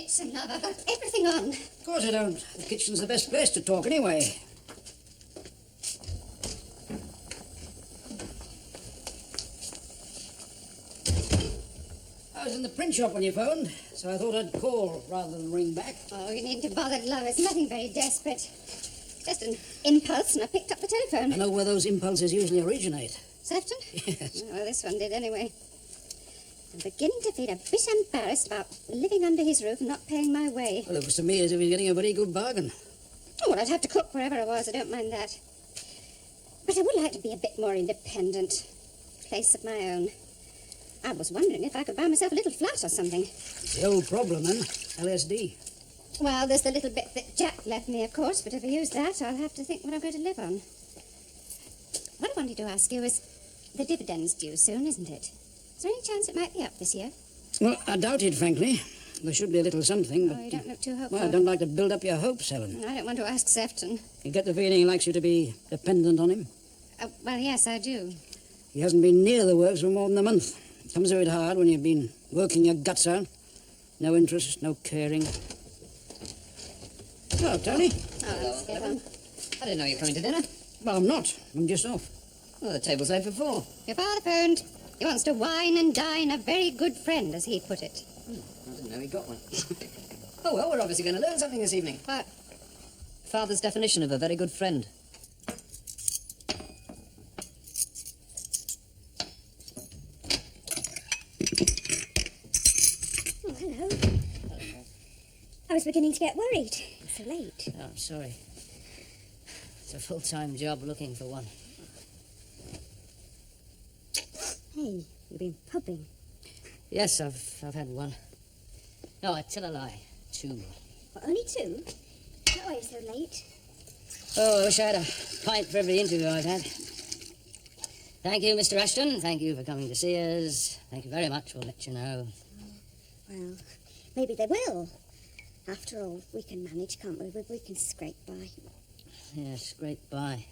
kitchen, love. I've got everything on. Of course I don't. The kitchen's the best place to talk anyway. I was in the print shop when you phoned, so I thought I'd call rather than ring back. Oh, you needn't have bothered, love. It's nothing very desperate. Just an impulse, and I picked up the telephone. I know where those impulses usually originate. Sefton? Yes. Well, this one did anyway. I'm beginning to feel a bit embarrassed about living under his roof and not paying my way. Well, it was to me as if he was getting a very good bargain. Oh, well, I'd have to cook wherever I was. I don't mind that. But I would like to be a bit more independent. Place of my own. I was wondering if I could buy myself a little flat or something. The old problem, then. LSD. Well, there's the little bit that Jack left me, of course, but if I use that, I'll have to think what I'm going to live on. What I wanted to ask you is, the dividend's due soon, isn't it? Is there any chance it might be up this year? Well, I doubt it, frankly. There should be a little something, but... Oh, you don't look too hopeful. Well, I don't like to build up your hopes, Helen. I don't want to ask Sefton. You get the feeling he likes you to be dependent on him? Well, yes, I do. He hasn't been near the works for more than a month. It comes a bit hard when you've been working your guts out. No interest, no caring. Hello, Tony. Oh, Hello. I didn't know you were coming to dinner. Well, I'm not. I'm just off. Well, the table's laid for 4. Your father phoned. He wants to wine and dine a very good friend, as he put it. I didn't know he got one. Oh, well, we're obviously going to learn something this evening. What? Father's definition of a very good friend. Oh, hello. I was beginning to get worried. It's so late. Oh, I'm sorry. It's a full-time job looking for one. Hey, you've been pubbing. Yes, I've had one. No, I tell a lie. 2. What, only 2? Not why it's so late. Oh, I wish I had a pint for every interview I've had. Thank you, Mr. Ashton. Thank you for coming to see us. Thank you very much. We'll let you know. Well, maybe they will. After all, we can manage, can't we? We can scrape by. Yes, great bye.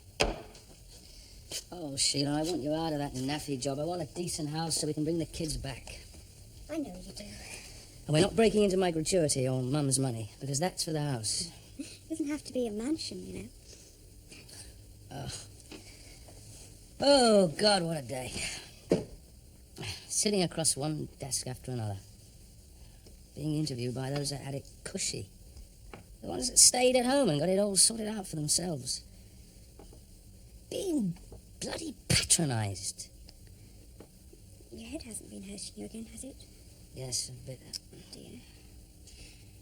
Oh, Sheila, I want you out of that naffy job. I want a decent house so we can bring the kids back. I know you do. And we're not breaking into my gratuity or Mum's money, because that's for the house. It doesn't have to be a mansion, you know. Oh, God, what a day. Sitting across one desk after another. Being interviewed by those that had it cushy. The ones that stayed at home and got it all sorted out for themselves. Being bloody patronised. Your head hasn't been hurting you again, has it? Yes, a bit. Oh, dear.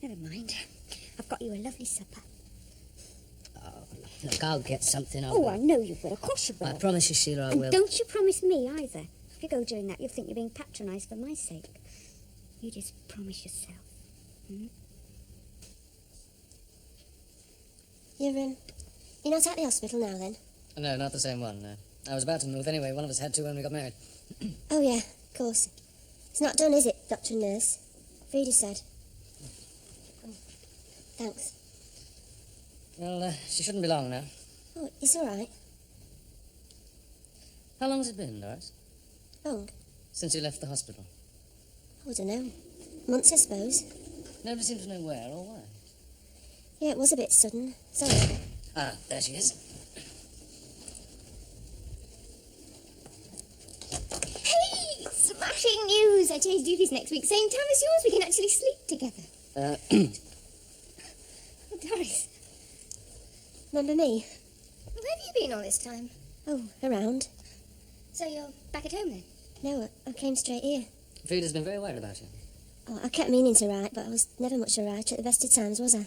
Never mind. I've got you a lovely supper. Oh, look, I'll get something. Oh, I know you will. Of course you will. I promise you, Sheila, I And will. don't you promise me either. If you go doing that, you'll think you're being patronised for my sake. You just promise yourself. Hmm? You're not at the hospital now, then? No, not the same one, no. I was about to move anyway. One of us had to when we got married. Oh, yeah, of course. It's not done, is it, Doctor and Nurse? Frida said. Oh, thanks. Well, she shouldn't be long now. Oh, it's all right. How long has it been, Doris? Long? Since you left the hospital? Oh, I don't know. Months, I suppose. Nobody seems to know where or why. Yeah, it was a bit sudden. Sorry. Ah, there she is. Hey! Smashing news! I changed duties next week. Same time as yours. We can actually sleep together. Oh, Doris, Remember me? where have you been all this time? Oh, around. So you're back at home then? No, I came straight here. Frida's been very worried about you. Oh, I kept meaning to write, but I was never much a writer at the best of times, was I?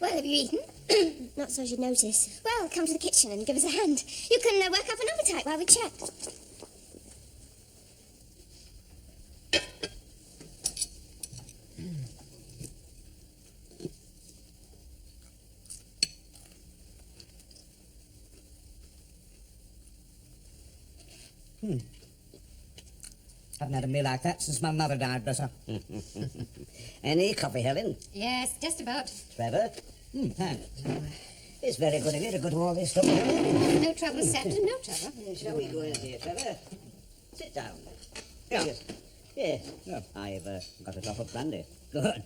Well, have you eaten? Not so you'd notice. Well, come to the kitchen and give us a hand. You can work up an appetite while we chat. Haven't had a meal like that since my mother died, bless her. Any coffee, Helen? Yes, just about. Trevor? Thanks. It's very good of you to go to all this trouble. No trouble, Sefton, no trouble. Shall we go in here, Trevor? Sit down. Yes. Yes. I've got a drop of brandy. Good.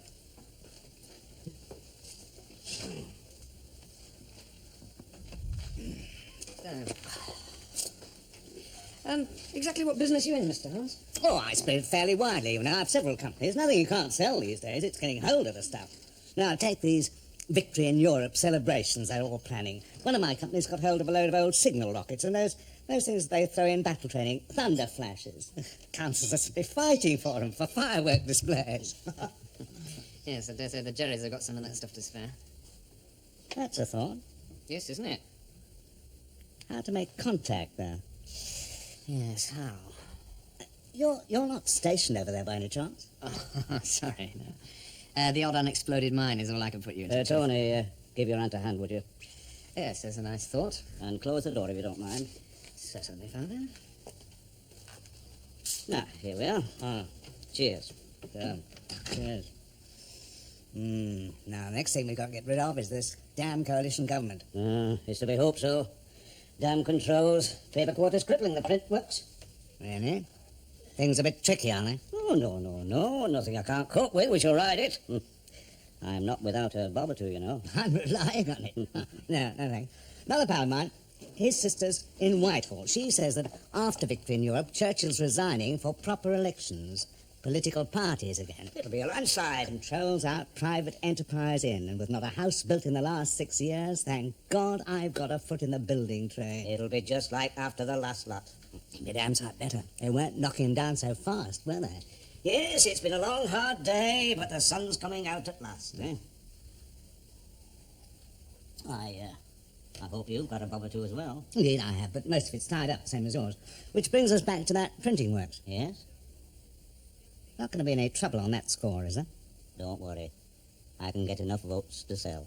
Exactly what business are you in, Mr. Holmes? Oh, I spread fairly widely. You know, I have several companies. Nothing you can't sell these days. It's getting hold of the stuff. Now, take these Victory in Europe celebrations they're all planning. One of my companies got hold of a load of old signal rockets, and those things they throw in battle training, thunder flashes. Councils are simply fighting for them, for firework displays. Yes, I dare say the Jerrys have got some of that stuff to spare. That's a thought. Yes, isn't it? How to make contact there. Yes, how? You're not stationed over there by any chance? Oh, sorry, no. The odd unexploded mine is all I can put you into. Tony, give your aunt a hand, would you? Yes, there's a nice thought. And close the door if you don't mind. Certainly, Father. Now, here we are. Cheers. Cheers. Now, next thing we've got to get rid of is this damn coalition government. It's to be hoped so. Damn controls, paper quarters crippling the print works. Really? Things a bit tricky, aren't they? Oh, no. Nothing I can't cope with. We shall ride it. I'm not without a bob or two, you know. I'm relying on it. No, thanks. Another pal of mine, his sister's in Whitehall. She says that after victory in Europe, Churchill's resigning for proper elections. Political parties again. It'll be a landslide. Controls out, private enterprise in, and with not a house built in the last 6 years, thank God I've got a foot in the building trade. It'll be just like after the last lot. Be damn sight better. They weren't knocking down so fast, were they? Yes, it's been a long, hard day, but the sun's coming out at last, eh? I hope you've got a bob or two as well. Indeed I have, but most of it's tied up, same as yours. Which brings us back to that printing works. Yes? Not going to be any trouble on that score, is there? Don't worry. I can get enough votes to sell.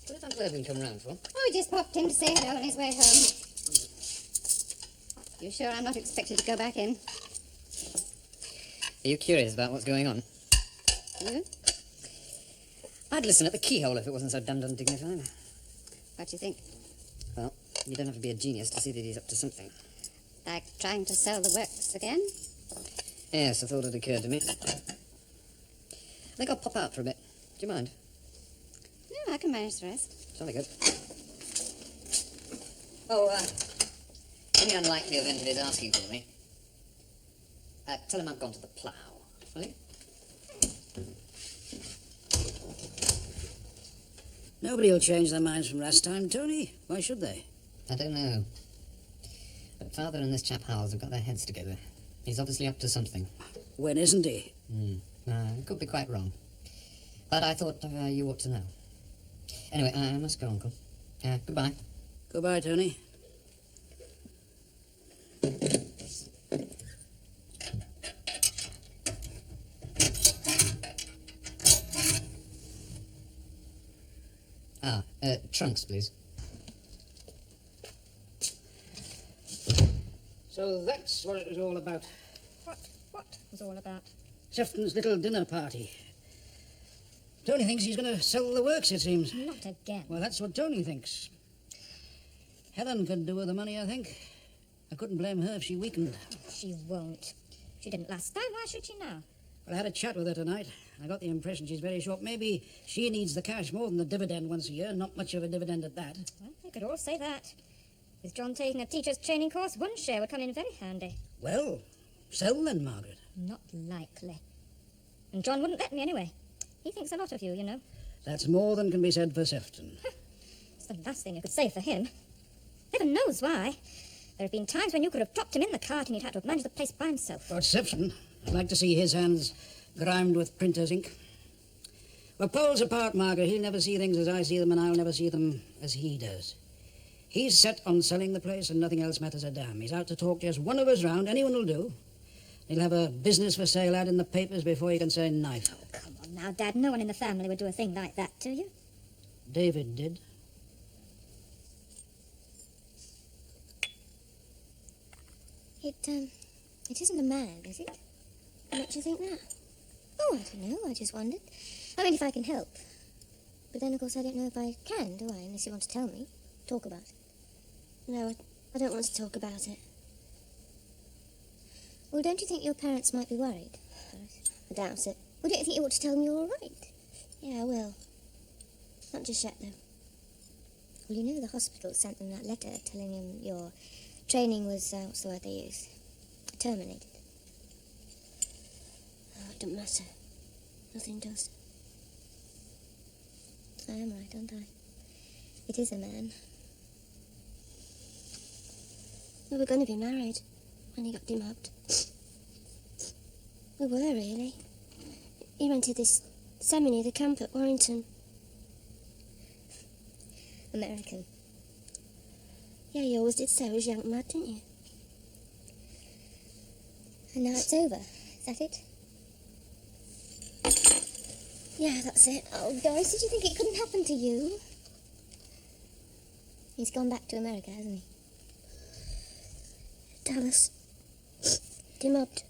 What did Uncle Irving come round for? Oh, he just popped in to say hello on his way home. You sure I'm not expected to go back in? Are you curious about what's going on? You? I'd listen at the keyhole if it wasn't so damned undignified. What do you think? Well, you don't have to be a genius to see that he's up to something. Like trying to sell the works again? Yes, I thought it occurred to me. I think I'll pop out for a bit. Do you mind? No, I can manage the rest. Jolly good. Oh, in the unlikely event of his asking for me, tell him I've gone to the plough, will you? Nobody will change their minds from last time, Tony. Why should they? I don't know. But Father and this chap Howells have got their heads together. He's obviously up to something. When isn't he? Could be quite wrong. But I thought you ought to know. Anyway, I must go, Uncle. Goodbye. Goodbye, Tony. Trunks, please. So that's what it was all about. What was all about? Sefton's little dinner party. Tony thinks he's going to sell the works, it seems. Not again. Well, that's what Tony thinks. Helen could do with the money, I think. I couldn't blame her if she weakened. She won't. She didn't last time. Why should she now? Well, I had a chat with her tonight. I got the impression she's very short. Maybe she needs the cash more than the dividend once a year. Not much of a dividend at that. Well, they could all say that. With John taking a teacher's training course, one share would come in very handy. Well, sell then, Margaret. Not likely. And John wouldn't let me anyway. He thinks a lot of you, you know. That's more than can be said for Sefton. It's the last thing you could say for him. Heaven knows why. There have been times when you could have dropped him in the cart and he'd had to have managed the place by himself. But Sefton, I'd like to see his hands grimed with printer's ink. We're poles apart, Margaret. He'll never see things as I see them, and I'll never see them as he does. He's set on selling the place, and nothing else matters a damn. He's out to talk just one of us round. Anyone will do. He'll have a business for sale ad in the papers before you can say knife. Oh, come on now, Dad. No one in the family would do a thing like that to you. David did. It isn't a man, is it? Don't you think that? Oh, I don't know. I just wondered. I mean, if I can help. But then, of course, I don't know if I can, do I? Unless you want to tell me. Talk about it. No, I don't want to talk about it. Well, don't you think your parents might be worried? I doubt it. Well, don't you think you ought to tell them you're all right? Yeah, I will. Not just yet, though. Well, you know the hospital sent them that letter telling them your training was, what's the word they use? Terminated. Oh, it doesn't matter. Nothing does. I am right, aren't I? It is a man. We were going to be married when he got demobbed. We were, really. He rented this semi near the camp at Warrington. American. Yeah, you always did say he was young and mad, didn't you? And now it's over. Is that it? Yeah, that's it. Oh, Doris, did you think it couldn't happen to you? He's gone back to America, hasn't he? Dallas. Demobbed.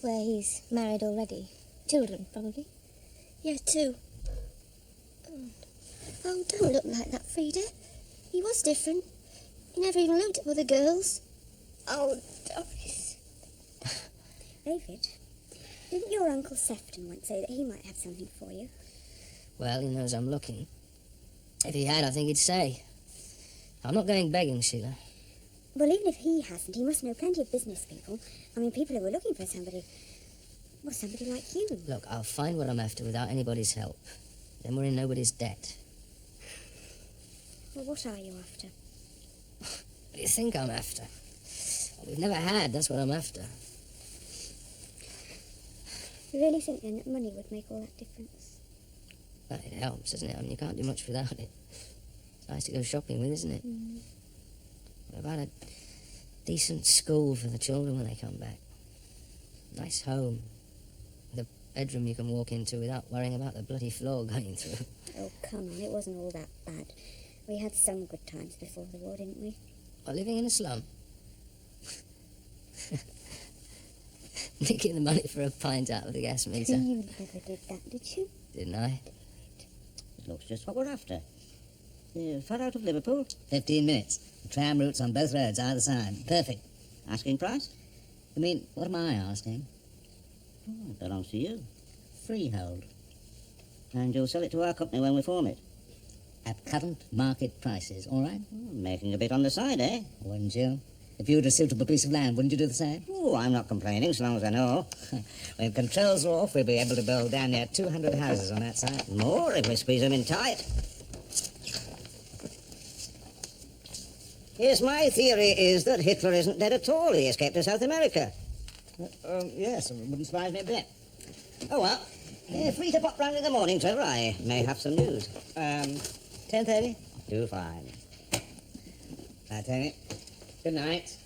Where he's married already. Children, probably. Yeah, 2. Oh, don't look like that, Frida. He was different. He never even looked at other girls. Oh, Doris. David, didn't your Uncle Sefton once say that he might have something for you? Well, he knows I'm looking. If he had, I think he'd say. I'm not going begging, Sheila. Well, even if he hasn't, he must know plenty of business people. I mean, people who are looking for somebody... Well, somebody like you. Look, I'll find what I'm after without anybody's help. Then we're in nobody's debt. Well, what are you after? What do you think I'm after? What we've never had, that's what I'm after. You really think, then, that money would make all that difference? Well, it helps, doesn't it? I mean, you can't do much without it. It's nice to go shopping with, isn't it? Mm. What about a decent school for the children when they come back? Nice home. The bedroom you can walk into without worrying about the bloody floor going through. Oh, come on, it wasn't all that bad. We had some good times before the war, didn't we? What, living in a slum? Nicking the money for a pint out of the gas meter. You never did that, did you? Didn't I? It looks just what we're after. Far out of Liverpool, 15 minutes. Tram routes on both roads, either side. Perfect. Asking price? You mean, what am I asking? Oh, it belongs to you. Freehold. And you'll sell it to our company when we form it. At current market prices, all right? Making a bit on the side, eh? Wouldn't you? If you had a suitable piece of land, wouldn't you do the same? Oh, I'm not complaining, so long as I know. When controls are off, we'll be able to build down near 200 houses on that side. More if we squeeze them in tight. Yes, my theory is that Hitler isn't dead at all. He escaped to South America. Yes, it wouldn't surprise me a bit. Oh, well, free to pop round in the morning, Trevor. I may have some news. 10:30? Do fine. Right, Tony. Good night.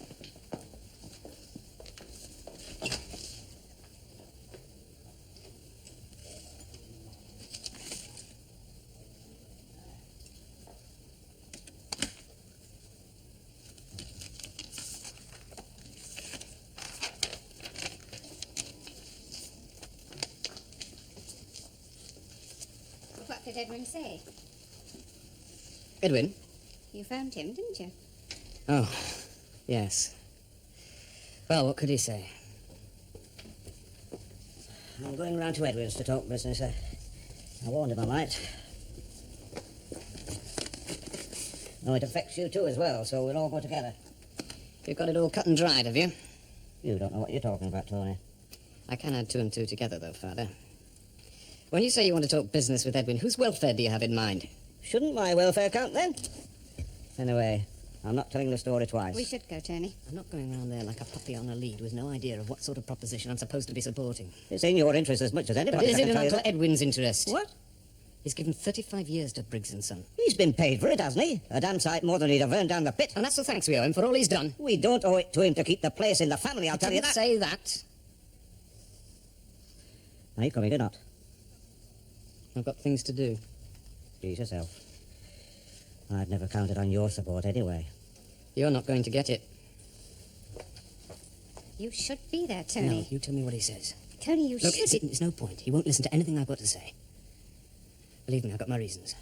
What did Edwin say? Edwin? You found him, didn't you? Oh, yes. Well, what could he say? I'm going round to Edwin's to talk business. I warned him I might. Oh, it affects you too as well, so we'll all go together. You've got it all cut and dried, have you? You don't know what you're talking about, Tony. I can add 2 and 2 together, though, Father. When you say you want to talk business with Edwin, whose welfare do you have in mind? Shouldn't my welfare count, then? Anyway, I'm not telling the story twice. We should go, Tony. I'm not going round there like a puppy on a lead with no idea of what sort of proposition I'm supposed to be supporting. It's in your interest as much as But anybody's. is it in Uncle Edwin's interest? What? He's given 35 years to Briggs & Son. He's been paid for it, hasn't he? A damn sight more than he'd have earned down the pit. And that's the thanks we owe him for all he's done. We don't owe it to him to keep the place in the family, I'll tell you Didn't that. say that. Are you coming or not? I've got things to do. Please yourself. I'd never counted on your support anyway. You're not going to get it. You should be there, Tony. No, you tell me what he says. Tony, you Look, should... it's no point. He won't listen to anything I've got to say. Believe me, I've got my reasons.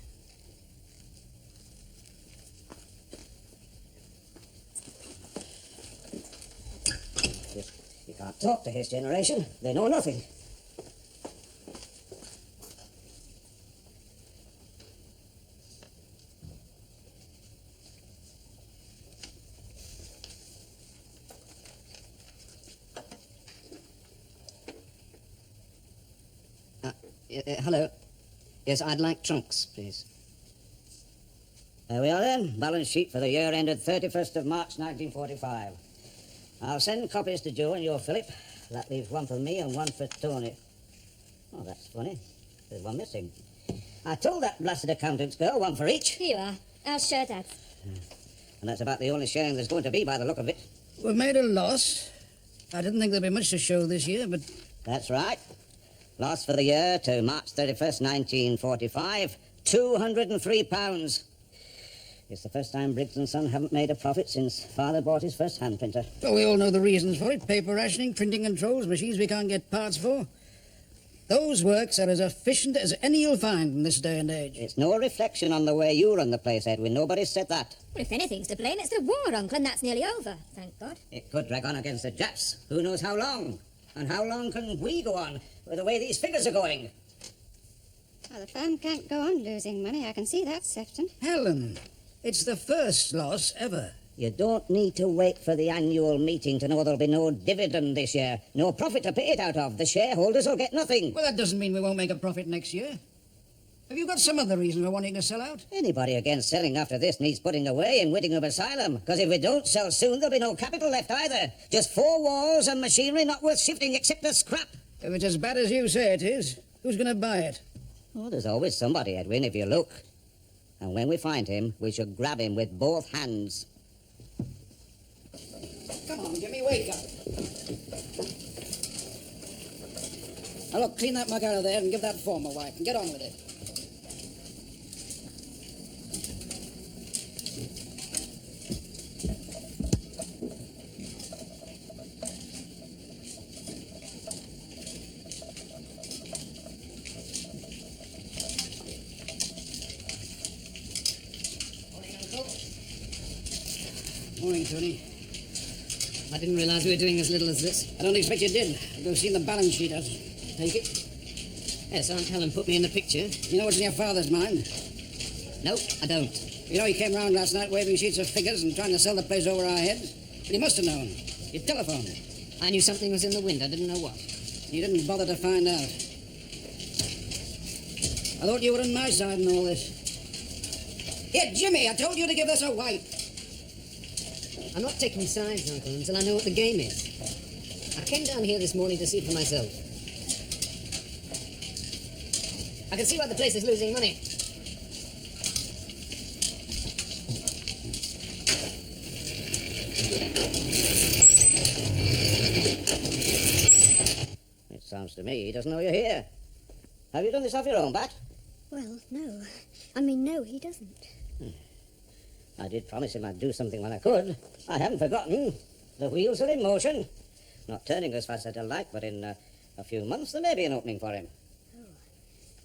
You Can't talk to his generation. They know nothing. Hello. Yes, I'd like trunks, please. There we are then. Balance sheet for the year ended 31st of March 1945. I'll send copies to Joe and your Philip. That leaves one for me and one for Tony. Oh, that's funny. There's one missing. I told that blasted accountant's girl, one for each. Here you are. Our share, Dad. And that's about the only sharing there's going to be by the look of it. We've made a loss. I didn't think there'd be much to show this year, but... That's right. Loss for the year to March 31st, 1945, £203. It's the first time Briggs & Son haven't made a profit since Father bought his first hand printer. Well, we all know the reasons for it. Paper rationing, printing controls, machines we can't get parts for. Those works are as efficient as any you'll find in this day and age. It's no reflection on the way you run the place, Edwin. Nobody said that. Well, if anything's to blame, it's the war, Uncle, and that's nearly over, thank God. It could drag on against the Japs. Who knows how long? And how long can we go on with the way these figures are going? Well, the firm can't go on losing money. I can see that, Sefton. Helen, it's the first loss ever. You don't need to wait for the annual meeting to know there'll be no dividend this year. No profit to pay it out of. The shareholders will get nothing. Well, that doesn't mean we won't make a profit next year. Have you got some other reason for wanting to sell out? Anybody against selling after this needs putting away in Whittingham Asylum, because if we don't sell soon, there'll be no capital left either. Just 4 walls and machinery not worth shifting except the scrap. If it's as bad as you say it is, who's going to buy it? Oh, there's always somebody, Edwin, if you look. And when we find him, we should grab him with both hands. Come on, Jimmy, wake up. Now, look, clean that mug out of there and give that form a wipe and get on with it. Morning, Tony. I didn't realize we were doing as little as this. I don't expect you did. You've seen the balance sheet, I take it. Yes, Aunt Helen put me in the picture. You know what's in your father's mind? No, I don't. You know he came round last night waving sheets of figures and trying to sell the place over our heads? But he must have known. He telephoned. I knew something was in the wind. I didn't know what. He didn't bother to find out. I thought you were on my side in all this. Here, Jimmy, I told you to give this a wipe. I'm not taking sides, Uncle, until I know what the game is. I came down here this morning to see it for myself. I can see why the place is losing money. It sounds to me he doesn't know you're here. Have you done this off your own bat? Well, no. I mean, no, he doesn't. I did promise him I'd do something when I could. I haven't forgotten. The wheels are in motion. Not turning as fast as I'd like, but in a few months there may be an opening for him. Oh,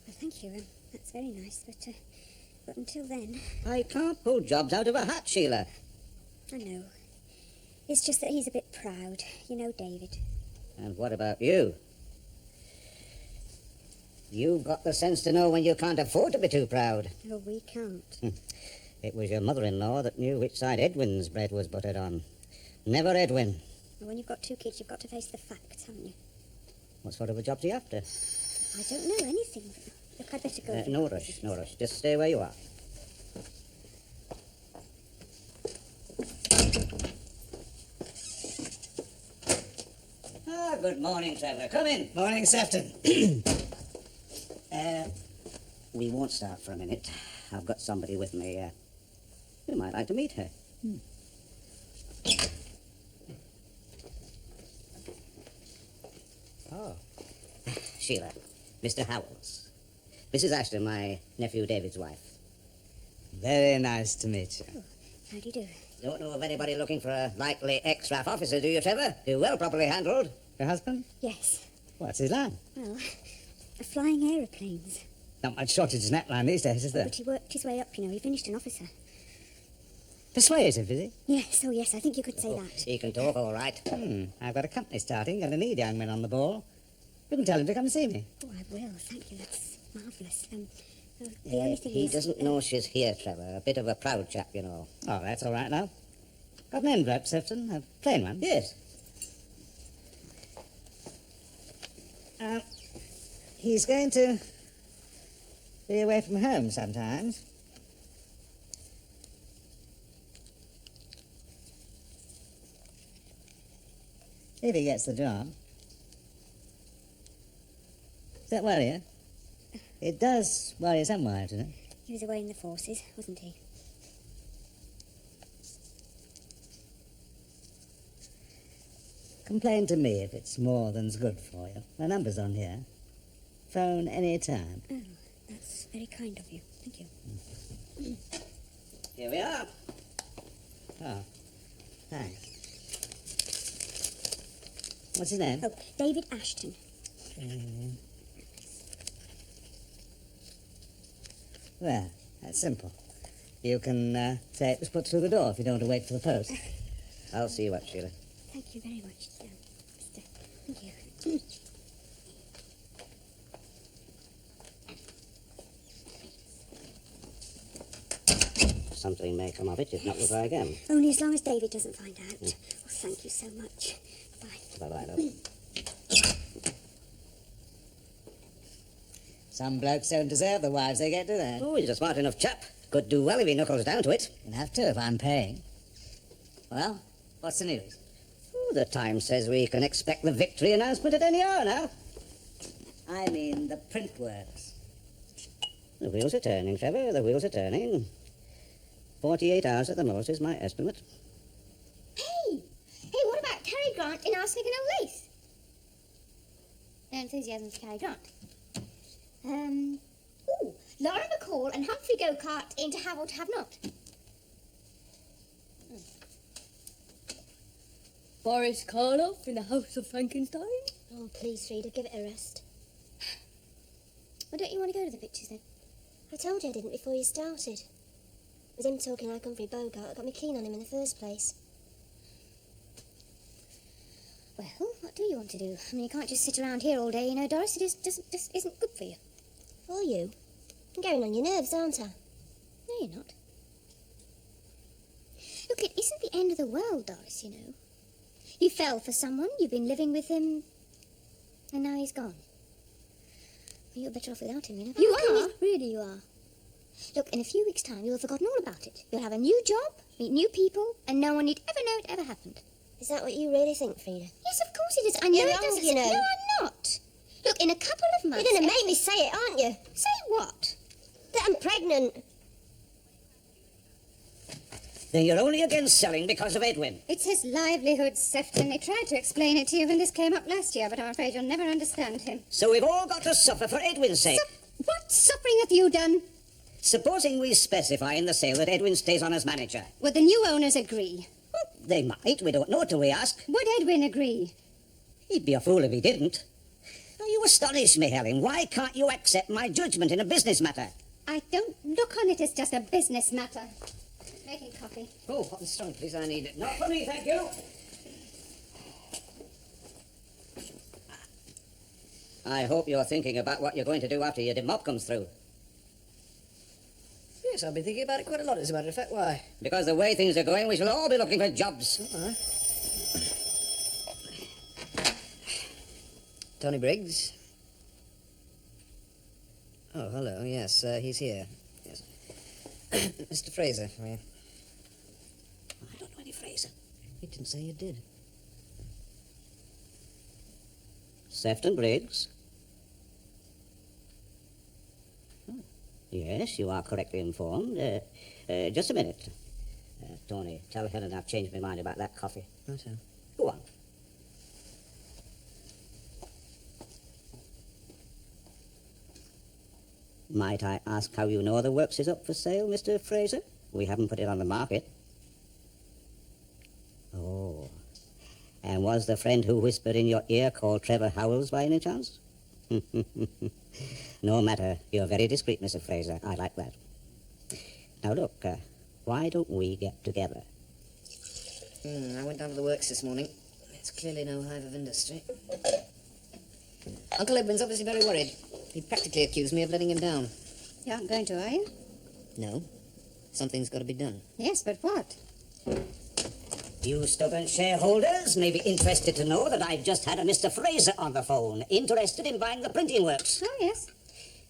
well, thank you. That's very nice, but until then... I can't pull jobs out of a hat, Sheila. I know. It's just that he's a bit proud. You know, David. And what about you? You've got the sense to know when you can't afford to be too proud. No, we can't. It was your mother-in-law that knew which side Edwin's bread was buttered on. Never Edwin. Well, when you've got 2 kids, you've got to face the facts, haven't you? What sort of a job's he after? I don't know anything. Look, I'd better go. No rush, no rush. Just stay where you are. Good morning, Trevor. Come in. Morning, Sefton. We won't start for a minute. I've got somebody with me. You might like to meet her. Oh. Sheila, Mr. Howells. Mrs. Ashton, my nephew David's wife. Very nice to meet you. Oh, how do you do? Don't know of anybody looking for a likely ex-RAF officer, do you, Trevor? Do well properly handled. Your husband? Yes. What's his line? Well, flying aeroplanes. Not much shortage in that line these days, is there? But he worked his way up, you know. He finished an officer. Persuasive, is he? Yes, oh yes, I think you could say that. He can talk all right. I've got a company starting and I need young men on the ball. You can tell him to come and see me. Oh, I will, thank you, that's marvellous. The only thing He is... doesn't know she's here, Trevor. A bit of a proud chap, you know. Oh, that's all right now. Got an envelope, Sefton? A plain one? Yes. He's going to be away from home sometimes. If he gets the job. Does that worry you? It does worry some wives, doesn't it? He was away in the forces, wasn't he? Complain to me if it's more than's good for you. My number's on here. Phone any time. Oh, that's very kind of you. Thank you. Here we are. Oh, thanks. What's his name? Oh, David Ashton. Well, that's simple. You can say it was put through the door if you don't want to wait for the post. I'll see you up, Sheila. Thank you very much, Mr. Thank you. Something may come of it, if not, we'll try again. Only as long as David doesn't find out. Well, thank you so much. Bye. Bye-bye, love. Some blokes don't deserve the wives they get, do they? Oh, he's a smart enough chap. Could do well if he knuckles down to it. He'll have to if I'm paying. Well, what's the news? Oh, the Times says we can expect the victory announcement at any hour now. I mean the print works. The wheels are turning, Trevor. The wheels are turning. 48 hours at the most is my estimate. Hey, what about Cary Grant in Arsenic and Old Lace? No enthusiasm for Cary Grant. Laura McCall and Humphrey Go-Kart into Have or Have Not. Boris Karloff in the House of Frankenstein? Oh, please, Frida, give it a rest. Why don't you want to go to the pictures, then? I told you I didn't before you started. It was him talking like Humphrey Bogart that got me keen on him in the first place. Well, what do you want to do? I mean, you can't just sit around here all day, you know, Doris. It just isn't good for you. For you? I'm going on your nerves, aren't I? No, you're not. Look, it isn't the end of the world, Doris, you know. You fell for someone, you've been living with him, and now he's gone. Well, you're better off without him, you know. You are? Really, you are. Look, in a few weeks' time, you'll have forgotten all about it. You'll have a new job, meet new people, and no one need ever know it ever happened. Is that what you really think, Frida? Yes, of course it is. I know You're it wrong, doesn't. you know. No, I'm not. Look, in a couple of months... You're going to make me say it, aren't you? Say what? That I'm pregnant. Then you're only against selling because of Edwin. It's his livelihood, Sefton. They tried to explain it to you when this came up last year, but I'm afraid you'll never understand him. So we've all got to suffer for Edwin's sake. What suffering have you done? Supposing we specify in the sale that Edwin stays on as manager. Would the new owners agree? Well, they might. We don't know till we ask. Would Edwin agree? He'd be a fool if he didn't. Now, you astonish me, Helen. Why can't you accept my judgment in a business matter? I don't look on it as just a business matter. Making coffee. Oh, hot and strong, please. I need it. Not for me, thank you. I hope you're thinking about what you're going to do after your demop comes through. Yes, I've been thinking about it quite a lot, as a matter of fact. Why? Because the way things are going, we shall all be looking for jobs. Tony Briggs? Oh, hello. Yes, he's here. Yes. Mr. Fraser, for you. I don't know any Fraser. He didn't say you did. Sefton Briggs. Oh, yes, you are correctly informed. Just a minute. Tony, tell Helen I've changed my mind about that coffee. Right, sir. Go on. Might I ask how you know the works is up for sale, Mr. Fraser? We haven't put it on the market. Oh. And was the friend who whispered in your ear called Trevor Howells by any chance? No matter. You're very discreet, Mr. Fraser. I like that. Now look, Why don't we get together? I went down to the works this morning. It's clearly no hive of industry. Uncle Edwin's obviously very worried. He practically accused me of letting him down. You aren't going to, are you? No. Something's got to be done. Yes, but what? You stubborn shareholders may be interested to know that I've just had a Mr. Fraser on the phone, interested in buying the printing works. Oh, yes.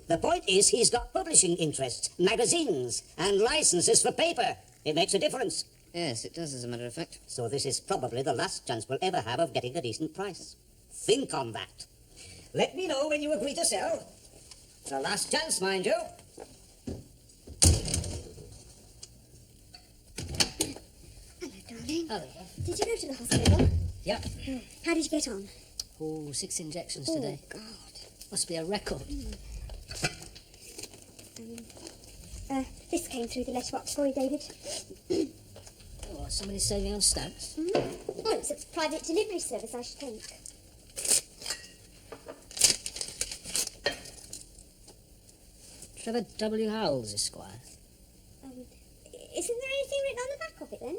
The point is he's got publishing interests, magazines, and licenses for paper. It makes a difference. Yes, it does, as a matter of fact. So this is probably the last chance we'll ever have of getting a decent price. Think on that. Let me know when you agree to sell. The last chance, mind you. Hello, darling. Hello. Did you go to the hospital? Yep. How did you get on? Oh, 6 injections today. Oh, God. Must be a record. This came through the letterbox for you, David. Oh, somebody's saving on stamps. Oh, it's a private delivery service, I should think. Trevor W. Howells, Esquire. Isn't there anything written on the back of it, then?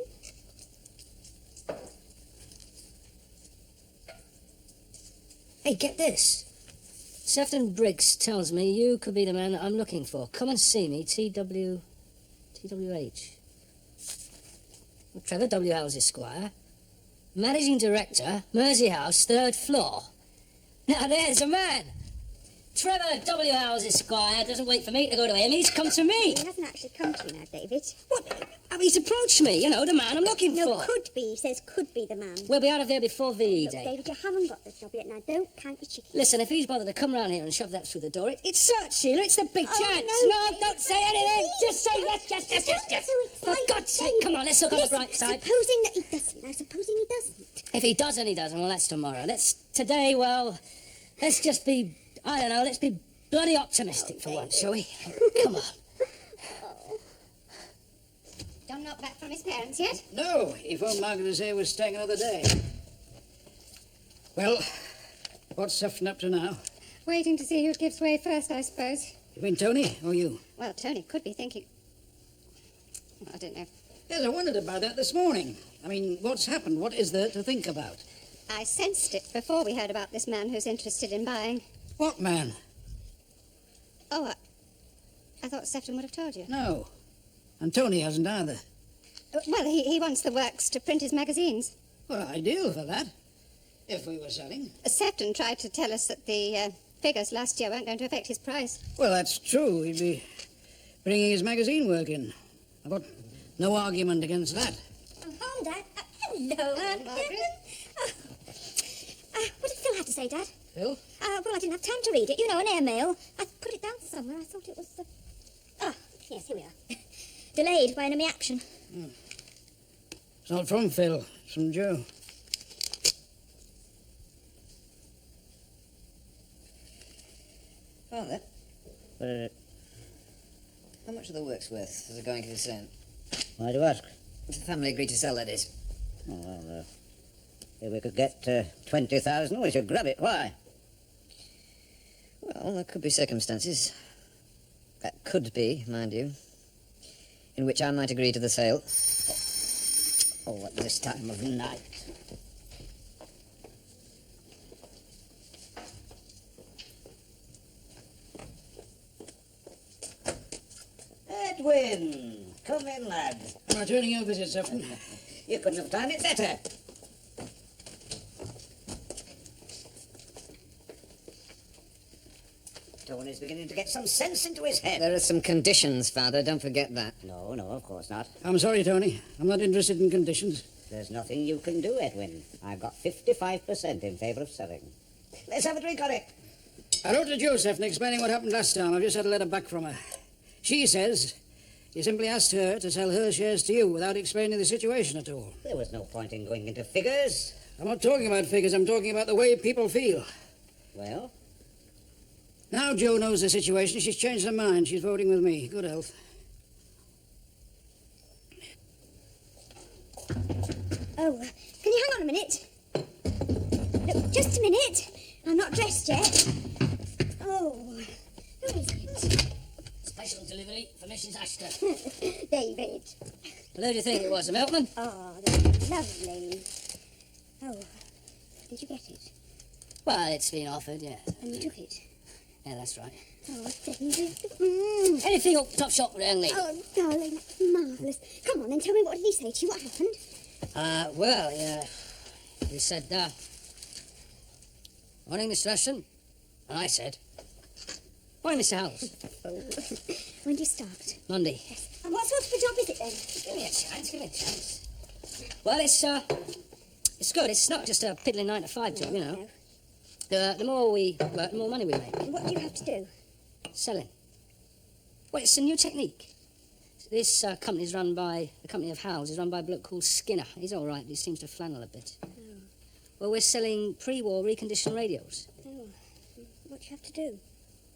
Hey, get this. Sefton Briggs tells me you could be the man that I'm looking for. Come and see me, TWH. Well, Trevor W. Howells, Esquire. Managing Director, Mersey House, 3rd floor. Now there's a man. Trevor W. Howells, Esquire, doesn't wait for me to go to him. He's come to me. He hasn't actually come to you now, David. What? He's approached me, the man I'm looking No, for. could be. He says could be the man. We'll be out of there before VE Look, Day. David, you haven't got the job yet. Now, don't count your chickens. Listen, if he's bothered to come round here and shove that through the door, it's such, Sheila, it's the big Oh, chance. no, No, don't say anything. Just say yes. For God's sake, come on, let's look on the bright side. Supposing that he doesn't. Now, supposing he doesn't. If he doesn't, he doesn't. Well, that's tomorrow. Today, let's just be, I don't know, let's be bloody optimistic for once, shall we? Come on. Don't knock back from his parents yet? No, he phoned Margaret to say he was staying another day. Well, what's Sefton up to now? Waiting to see who gives way first, I suppose. You mean Tony or you? Well, Tony could be thinking... I don't know. Yes, I wondered about that this morning. I mean, what's happened? What is there to think about? I sensed it before we heard about this man who's interested in buying. What man? Oh, I thought Sefton would have told you. No. And Tony hasn't either. Well, he wants the works to print his magazines. Well, ideal for that. If we were selling. Sefton tried to tell us that the figures last year weren't going to affect his price. Well, that's true. He'd be bringing his magazine work in. I've got no argument against that. Oh, home, Dad. Hello, Aunt Margaret. What did Phil have to say, Dad? Phil? Well, I didn't have time to read it. An airmail. I put it down somewhere. I thought it was the... Oh, yes, here we are. Delayed by enemy action. It's not from Phil. It's from Joe. Father, how much are the works worth as a going concern? Why do you ask? The family agreed to sell, that is. Oh, well, if we could get 20,000, we should grab it. Why? Well, there could be circumstances. That could be, mind you, in which I might agree to the sale. Oh, at this time of night. Edwin! Come in, lad. Am I turning your visit, Sefton? You couldn't have timed it better. Tony's beginning to get some sense into his head. There are some conditions, Father, don't forget that. No, of course not. I'm sorry, Tony. I'm not interested in conditions. There's nothing you can do, Edwin. I've got 55% in favour of selling. Let's have a drink on it. I wrote to Jo Sefton explaining what happened last time. I've just had a letter back from her. She says you simply asked her to sell her shares to you without explaining the situation at all. There was no point in going into figures. I'm not talking about figures. I'm talking about the way people feel. Well? Now Jo knows the situation. She's changed her mind. She's voting with me. Good health. Oh, can you hang on a minute? Look, just a minute. I'm not dressed yet. Oh, who is it? Special delivery for Mrs. Ashton. David. Well, who do you think it was, a milkman? Oh, that's lovely. Oh, did you get it? Well, it's been offered, yeah. And you took it? Yeah, that's right. Oh, thank Anything up top shop round there? Oh, darling, that's marvellous. Come on, then tell me, what did he say to you? What happened? Well, yeah. He said, morning, Mr. Ashton. And I said, morning, Mr. Howells. When do you start? Monday. Yes. And what sort of a job is it then? Give me a chance, give me a chance. Well, it's good. It's not just a piddling 9-to-5 job, you know. The more we work, the more money we make. And what do you have to do? Selling. Well, it's a new technique. This company's run by, the company of Howells is run by a bloke called Skinner. He's all right, but he seems to flannel a bit. Oh. Well, we're selling pre-war reconditioned radios. Oh. What do you have to do?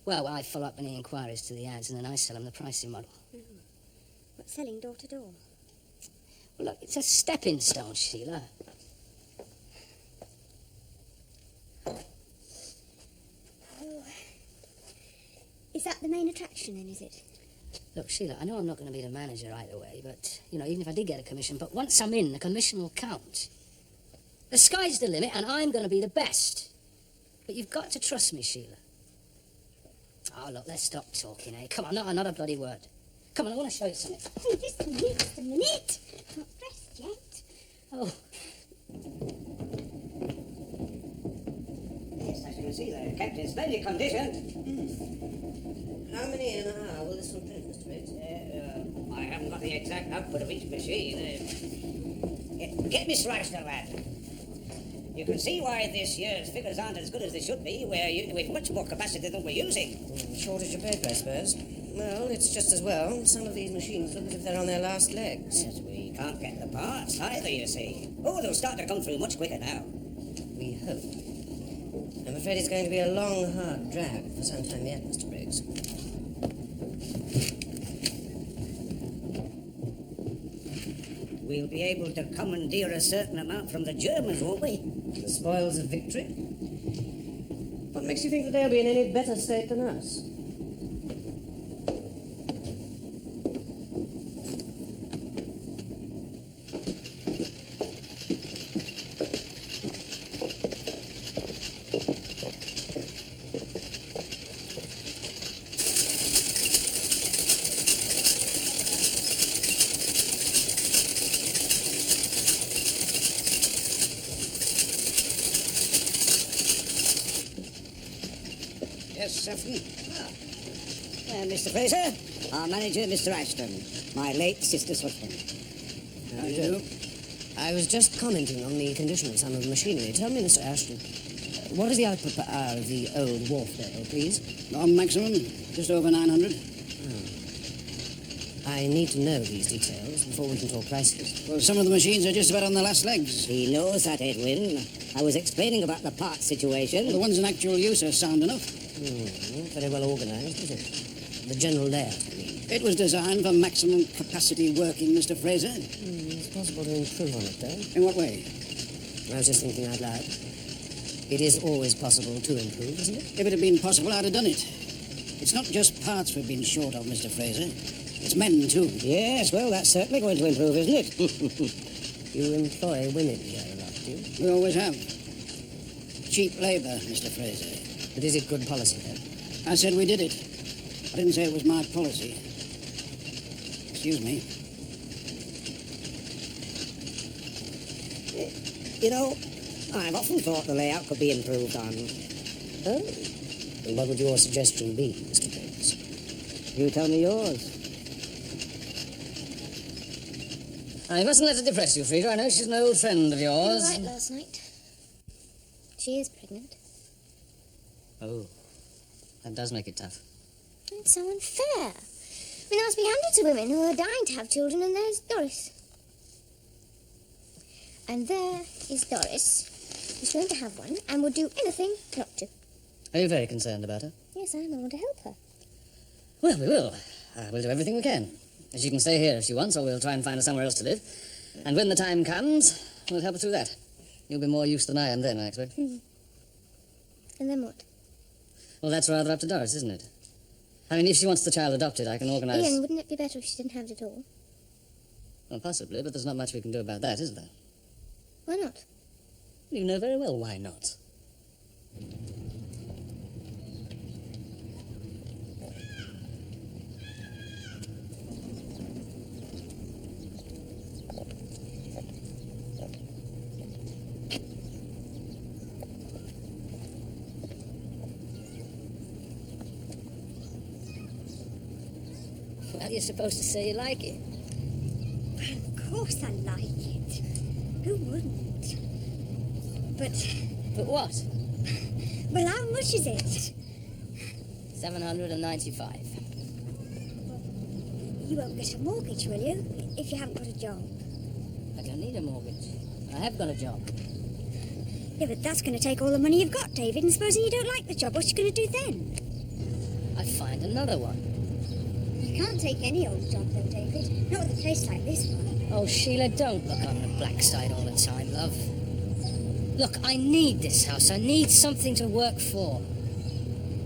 Well, I follow up any inquiries to the ads, and then I sell them the pricing model. Oh. What, selling door to door? Well, look, it's a stepping stone, Sheila. Oh. Is that the main attraction then, is it? Look, Sheila, I know I'm not going to be the manager right away, but, you know, even if I did get a commission, but once I'm in, the commission will count. The sky's the limit, and I'm going to be the best. But you've got to trust me, Sheila. Oh, look, let's stop talking, eh? Come on, not another bloody word. Come on, I want to show you something. Hey, just a minute, just a minute. Not dressed yet. Oh, Yes, as you can see, they're kept in splendid condition. How many in an hour will this one print, Mr. Briggs? I haven't got the exact output of each machine. Get Miss Rice, lad. You can see why this year's figures aren't as good as they should be. We've much more capacity than we're using. Shortage of paper, I suppose. Well, it's just as well. Some of these machines look as if they're on their last legs. Yes, we can't get the parts either, you see. Oh, they'll start to come through much quicker now. We hope. I'm afraid it's going to be a long, hard drag for some time yet, Mr. Briggs. We'll be able to commandeer a certain amount from the Germans, won't we? The spoils of victory? What makes you think that they'll be in any better state than us? Yes, Sefton. Mr. Fraser, our manager, Mr. Ashton. My late sister's husband. How do you do? I was just commenting on the condition of some of the machinery. Tell me, Mr. Ashton, what is the output per hour of the old Wharfdale, please? On maximum, just over 900. I need to know these details before we can talk prices. Well, some of the machines are just about on the last legs. He knows that, Edwin. I was explaining about the parts situation. Well, the ones in actual use are sound enough. Very well organised, is it? The general layout, I mean. It was designed for maximum capacity working, Mr. Fraser. It's possible to improve on it, though. In what way? I was just thinking out loud. It is always possible to improve, isn't it? If it had been possible, I'd have done it. It's not just parts we've been short of, Mr. Fraser. It's men, too. Yes, well, that's certainly going to improve, isn't it? You employ women here a lot, do you? We always have. Cheap labour, Mr. Fraser. But is it good policy, then? I said we did it. I didn't say it was my policy. Excuse me. You know, I've often thought the layout could be improved on. Oh? And what would your suggestion be, Mr. Briggs? You tell me yours. I mustn't let it depress you, Frida. I know she's an old friend of You were yours. right last night. She is pregnant. Oh, that does make it tough. It's so unfair. I mean, there must be hundreds of women who are dying to have children, and there's Doris. And there is Doris, who's going to have one, and would do anything not to. Are you very concerned about her? Yes, I am. I want to help her. Well, we will. We'll do everything we can. She can stay here if she wants, or we'll try and find her somewhere else to live. And when the time comes, we'll help her through that. You'll be more use than I am then, I expect. And then what? Well, that's rather up to Doris, isn't it? I mean, if she wants the child adopted, I can organise... Ian, wouldn't it be better if she didn't have it at all? Well, possibly, but there's not much we can do about that, is there? Why not? You know very well why not. Well, you're supposed to say you like it. Of course I like it. Who wouldn't? But what? Well, how much is it? 795. You won't get a mortgage, will you? If you haven't got a job. I don't need a mortgage. I have got a job. Yeah, but that's going to take all the money you've got, David. And supposing you don't like the job, what you going to do then? I find another one. You can't take any old job, though, David. Not with a place like this one. Oh, Sheila, don't look on the black side all the time, love. Look, I need this house. I need something to work for.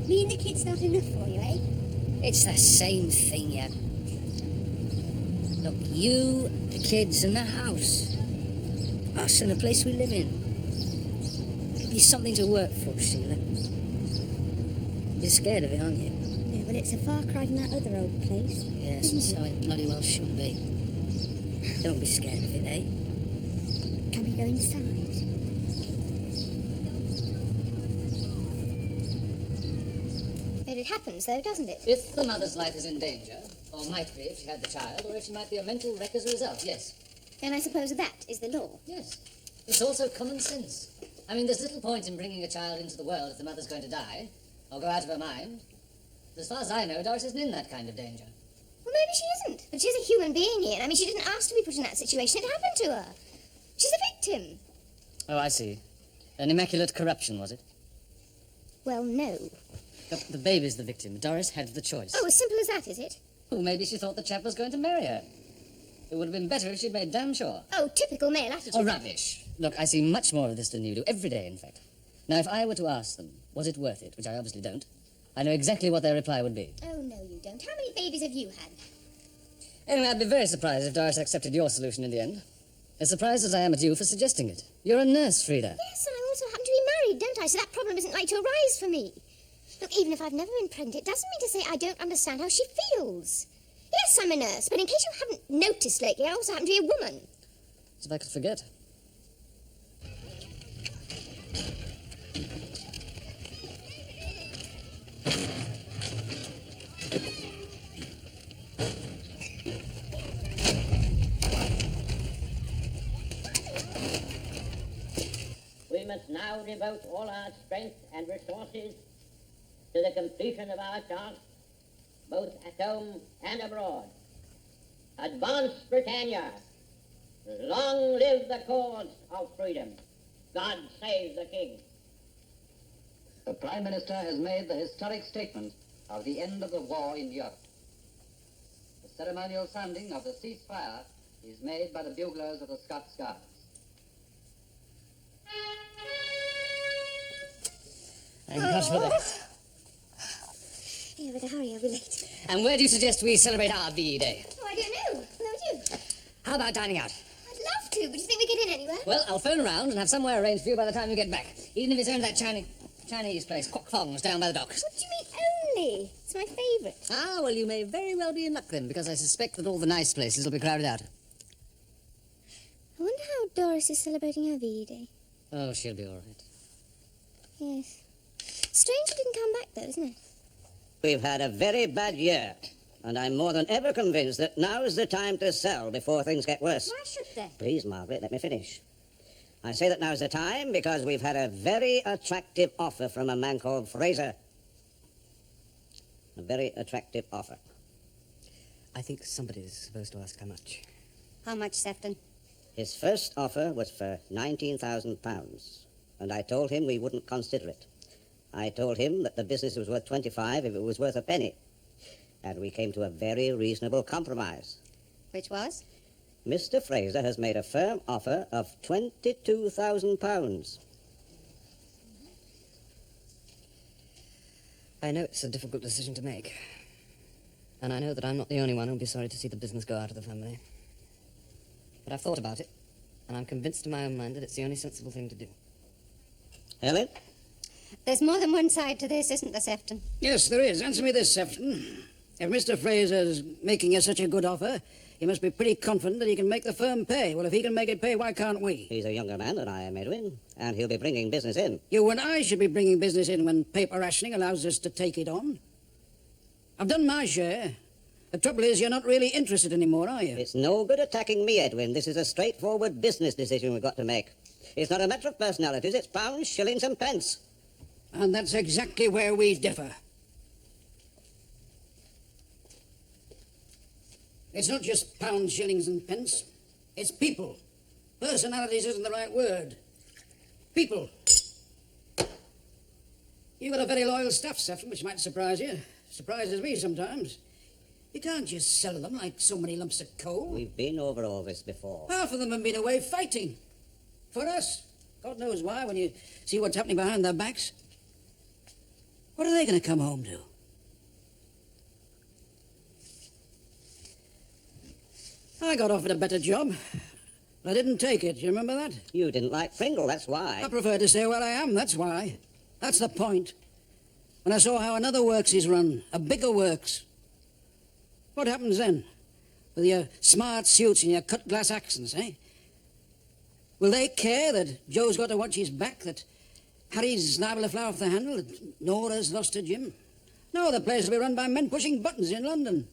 Me and the kids not enough for you, eh? It's the same thing, yeah. Look, you, the kids, and the house. Us and the place we live in. Give you something to work for, Sheila. You're scared of it, aren't you? Yeah, well, it's a far cry from that other old place. Yes, and so it bloody well should be. Don't be scared of it, eh? Can we go inside? But it happens, though, doesn't it? If the mother's life is in danger, or might be if she had the child, or if she might be a mental wreck as a result, yes. Then I suppose that is the law. Yes. It's also common sense. I mean, there's little point in bringing a child into the world if the mother's going to die, or go out of her mind. As far as I know, Doris isn't in that kind of danger. Well, maybe she isn't. But she's a human being here. I mean, she didn't ask to be put in that situation. It happened to her. She's a victim. Oh, I see. An immaculate corruption, was it? Well, no. The baby's the victim. Doris had the choice. Oh, as simple as that, is it? Oh, maybe she thought the chap was going to marry her. It would have been better if she'd made damn sure. Oh, typical male attitude. Oh, rubbish. Look, I see much more of this than you do, every day, in fact. Now, if I were to ask them, was it worth it, which I obviously don't, I know exactly what their reply would be. Oh, no, you don't. How many babies have you had? Anyway, I'd be very surprised if Doris accepted your solution in the end. As surprised as I am at you for suggesting it. You're a nurse, Frida. Yes, and I also happen to be married, don't I? So that problem isn't like to arise for me. Look, even if I've never been pregnant, it doesn't mean to say I don't understand how she feels. Yes, I'm a nurse, but in case you haven't noticed lately, I also happen to be a woman. As if I could forget. We must now devote all our strength and resources to the completion of our task, both at home and abroad. Advance Britannia! Long live the cause of freedom! God save the King! The Prime Minister has made the historic statement of the end of the war in Europe. The ceremonial sounding of the ceasefire is made by the buglers of the Scots Guards. Thank God for that. Yeah, better hurry, I'll be late. And where do you suggest we celebrate our VE Day? Oh, I don't know. Where would you? How about dining out? I'd love to, but do you think we get in anywhere? Well, I'll phone around and have somewhere arranged for you by the time you get back. Even if it's only that Chinese place, Kwok Fong's, down by the docks. What do you mean, only? It's my favourite. Ah, well, you may very well be in luck then, because I suspect that all the nice places will be crowded out. I wonder how Doris is celebrating her VE Day. Oh, she'll be all right. Yes. Strange she didn't come back, though, isn't it? We've had a very bad year, and I'm more than ever convinced that now's the time to sell before things get worse. Why should they? Please, Margaret, let me finish. I say that now's the time because we've had a very attractive offer from a man called Fraser. A very attractive offer. I think somebody's supposed to ask how much. How much, Sefton? His first offer was for £19,000, and I told him we wouldn't consider it. I told him that the business was worth 25 if it was worth a penny. And we came to a very reasonable compromise. Which was? Mr. Fraser has made a firm offer of £22,000. I know it's a difficult decision to make. And I know that I'm not the only one who'll be sorry to see the business go out of the family. But I've thought about it, and I'm convinced in my own mind that it's the only sensible thing to do. Helen? There's more than one side to this, isn't there, Sefton? Yes, there is. Answer me this, Sefton. If Mr. Fraser's making you such a good offer, you must be pretty confident that he can make the firm pay. Well, if he can make it pay, why can't we? He's a younger man than I am, Edwin, and he'll be bringing business in. You and I should be bringing business in when paper rationing allows us to take it on. I've done my share. The trouble is, you're not really interested anymore, are you? It's no good attacking me, Edwin. This is a straightforward business decision we've got to make. It's not a matter of personalities, it's pounds, shillings, and pence. And that's exactly where we differ. It's not just pounds, shillings, and pence. It's people. Personalities isn't the right word. People. You've got a very loyal staff, Sefton, which might surprise you. Surprises me sometimes. You can't just sell them like so many lumps of coal. We've been over all this before. Half of them have been away fighting. For us. God knows why, when you see what's happening behind their backs. What are they going to come home to? I got offered a better job, but I didn't take it. You remember that? You didn't like Pringle, that's why. I prefer to stay where I am, that's why. That's the point. When I saw how another works is run, a bigger works. What happens then? With your smart suits and your cut-glass accents, eh? Will they care that Joe's got to watch his back, that Harry's liable to fly off the handle, that Nora's lost her Jim? No, the place will be run by men pushing buttons in London.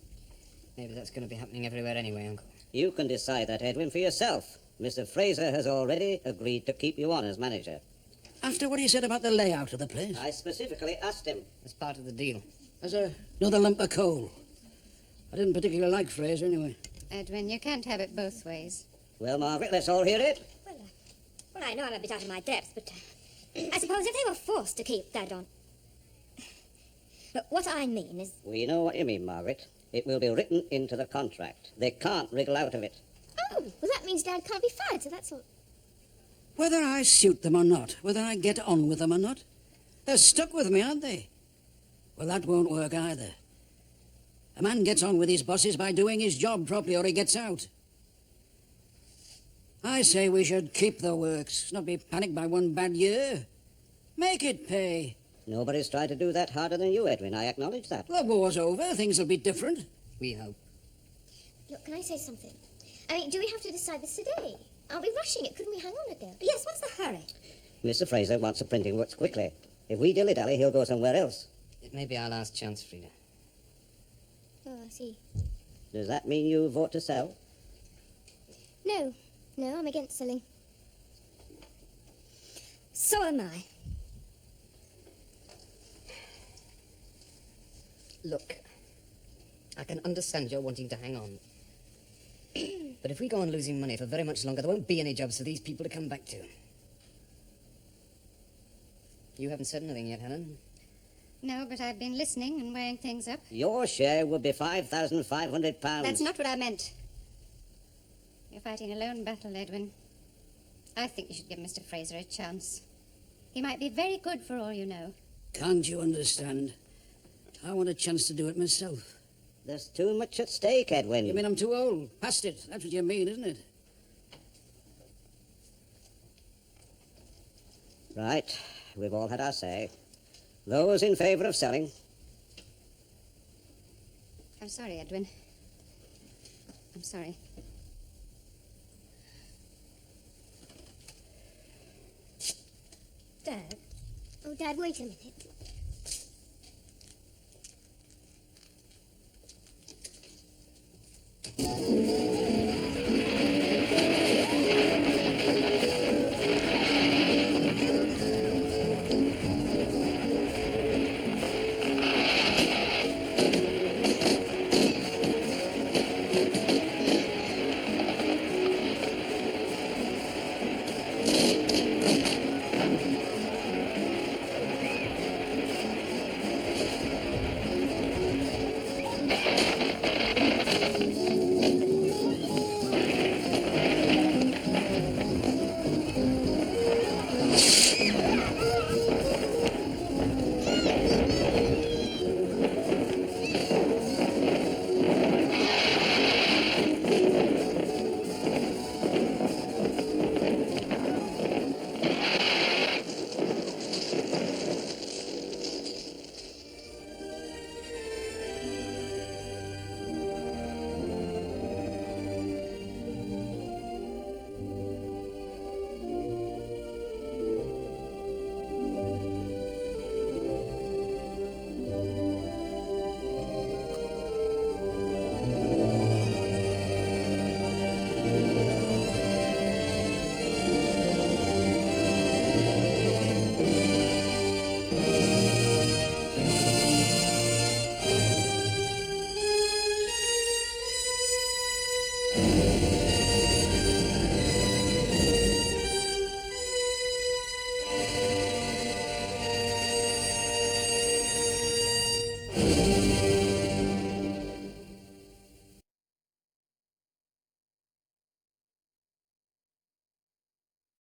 Maybe that's going to be happening everywhere anyway, Uncle. You can decide that, Edwin, for yourself. Mr. Fraser has already agreed to keep you on as manager. After what he said about the layout of the place? I specifically asked him. That's part of the deal. As another lump of coal. I didn't particularly like Fraser, anyway. Edwin, you can't have it both ways. Well, Margaret, let's all hear it. Well, I know I'm a bit out of my depth, but I suppose if they were forced to keep Dad on... But what I mean is... We know what you mean, Margaret. It will be written into the contract. They can't wriggle out of it. Oh, well, that means Dad can't be fired, so that's all... Whether I suit them or not, whether I get on with them or not, they're stuck with me, aren't they? Well, that won't work either. A man gets on with his bosses by doing his job properly, or he gets out. I say we should keep the works, not be panicked by one bad year. Make it pay. Nobody's tried to do that harder than you, Edwin. I acknowledge that. The war's over. Things will be different. We hope. Look, can I say something? I mean, do we have to decide this today? Aren't we rushing it? Couldn't we hang on a bit? Yes, what's the hurry? Mr. Fraser wants the printing works quickly. If we dilly-dally, he'll go somewhere else. It may be our last chance, Frida. Oh, I see. Does that mean you vote to sell? No, I'm against selling. So am I. Look, I can understand you're wanting to hang on. But if we go on losing money for very much longer, there won't be any jobs for these people to come back to. You haven't said anything yet, Helen. No, but I've been listening and weighing things up. Your share would be £5,500. That's not what I meant. You're fighting a lone battle, Edwin. I think you should give Mr. Fraser a chance. He might be very good for all you know. Can't you understand? I want a chance to do it myself. There's too much at stake, Edwin. You mean I'm too old? Past it. That's what you mean, isn't it? Right. We've all had our say. Those in favour of selling? I'm sorry, Edwin. I'm sorry. Dad? Oh, Dad, wait a minute.